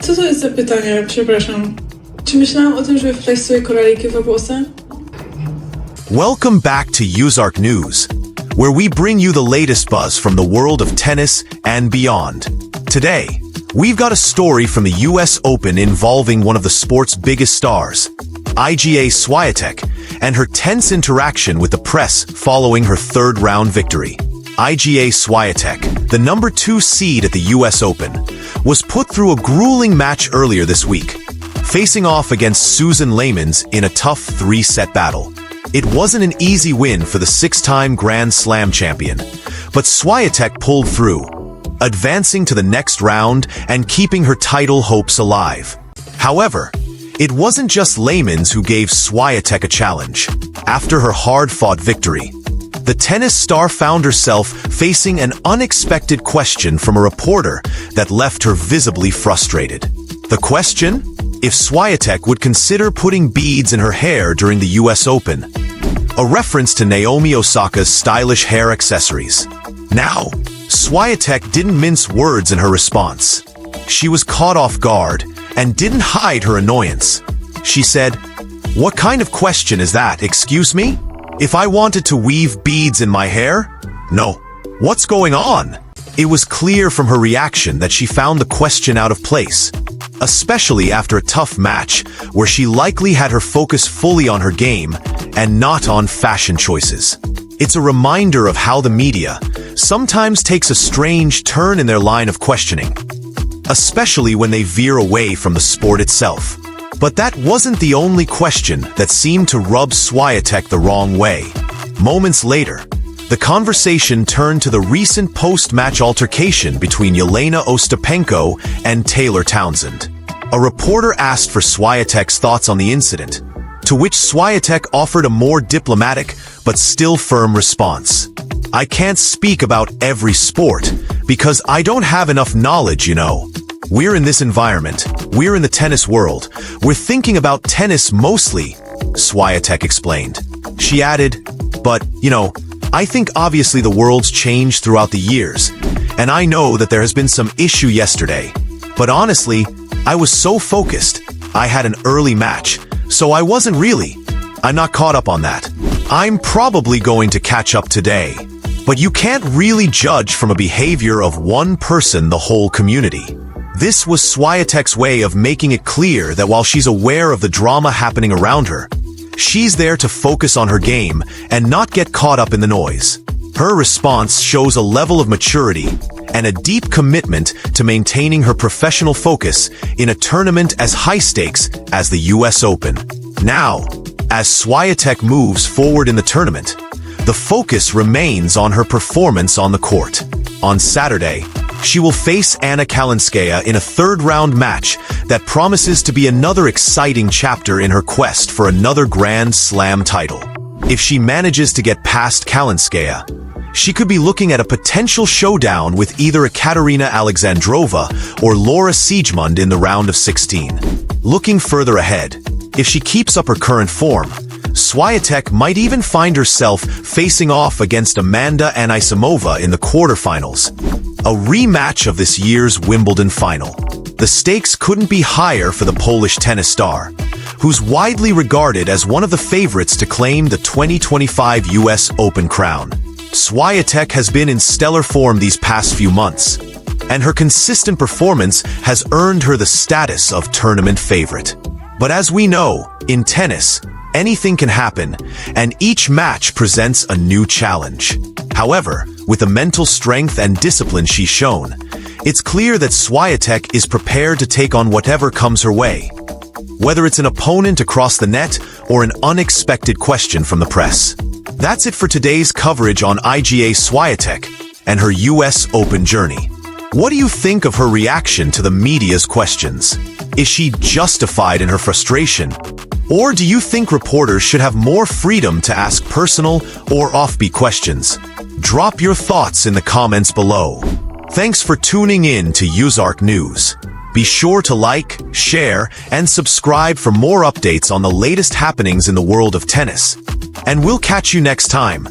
Co to jest za pytanie? Przepraszam. Czy myślałam o tym, żeby wpleść sobie koraliki we włosy? Welcome back to Ozark News, where we bring you the latest buzz from the world of tennis and beyond. Today, we've got a story from the US Open involving one of the sport's biggest stars, Iga Swiatek, and her tense interaction with the press following her third-round victory. Iga Swiatek, the number 2 seed at the US Open, was put through a grueling match earlier this week, facing off against Susan Layman's in a tough 3-set battle. It wasn't an easy win for the 6-time Grand Slam champion, but Swiatek pulled through, advancing to the next round and keeping her title hopes alive. However, it wasn't just Layman's who gave Swiatek a challenge. After her hard-fought victory, the tennis star found herself facing an unexpected question from a reporter that left her visibly frustrated. The question? If Swiatek would consider putting beads in her hair during the US Open, a reference to Naomi Osaka's stylish hair accessories. Now, Swiatek didn't mince words in her response. She was caught off guard and didn't hide her annoyance. She said, "What kind of question is that, excuse me? If I wanted to weave beads in my hair? No. What's going on?" It was clear from her reaction that she found the question out of place, especially after a tough match where she likely had her focus fully on her game and not on fashion choices. It's a reminder of how the media sometimes takes a strange turn in their line of questioning, especially when they veer away from the sport itself. But that wasn't the only question that seemed to rub Swiatek the wrong way. Moments later, the conversation turned to the recent post-match altercation between Jelena Ostapenko and Taylor Townsend. A reporter asked for Swiatek's thoughts on the incident, to which Swiatek offered a more diplomatic but still firm response. "I can't speak about every sport because I don't have enough knowledge, you know. We're in this environment, we're in the tennis world, we're thinking about tennis mostly," Swiatek explained. She added, "But, I think obviously the world's changed throughout the years, and I know that there has been some issue yesterday. But honestly, I was so focused. I had an early match, so I'm not caught up on that. I'm probably going to catch up today." But you can't really judge from a behavior of one person the whole community. This was Swiatek's way of making it clear that while she's aware of the drama happening around her, she's there to focus on her game and not get caught up in the noise. Her response shows a level of maturity and a deep commitment to maintaining her professional focus in a tournament as high stakes as the US Open. Now, as Swiatek moves forward in the tournament, the focus remains on her performance on the court. On Saturday, she will face Anna Kalinskaya in a third-round match that promises to be another exciting chapter in her quest for another Grand Slam title. If she manages to get past Kalinskaya, she could be looking at a potential showdown with either Ekaterina Alexandrova or Laura Siegemund in the round of 16. Looking further ahead, if she keeps up her current form, Swiatek might even find herself facing off against Amanda Anisimova in the quarterfinals, a rematch of this year's Wimbledon final. The stakes couldn't be higher for the Polish tennis star, who's widely regarded as one of the favorites to claim the 2025 US Open crown. Swiatek has been in stellar form these past few months, and her consistent performance has earned her the status of tournament favorite. But as we know, in tennis, anything can happen, and each match presents a new challenge. However, with the mental strength and discipline she's shown, it's clear that Swiatek is prepared to take on whatever comes her way, whether it's an opponent across the net or an unexpected question from the press. That's it for today's coverage on Iga Swiatek and her US Open journey. What do you think of her reaction to the media's questions? Is she justified in her frustration? Or do you think reporters should have more freedom to ask personal or offbeat questions? Drop your thoughts in the comments below. Thanks for tuning in to Ozark News. Be sure to like, share, and subscribe for more updates on the latest happenings in the world of tennis. And we'll catch you next time.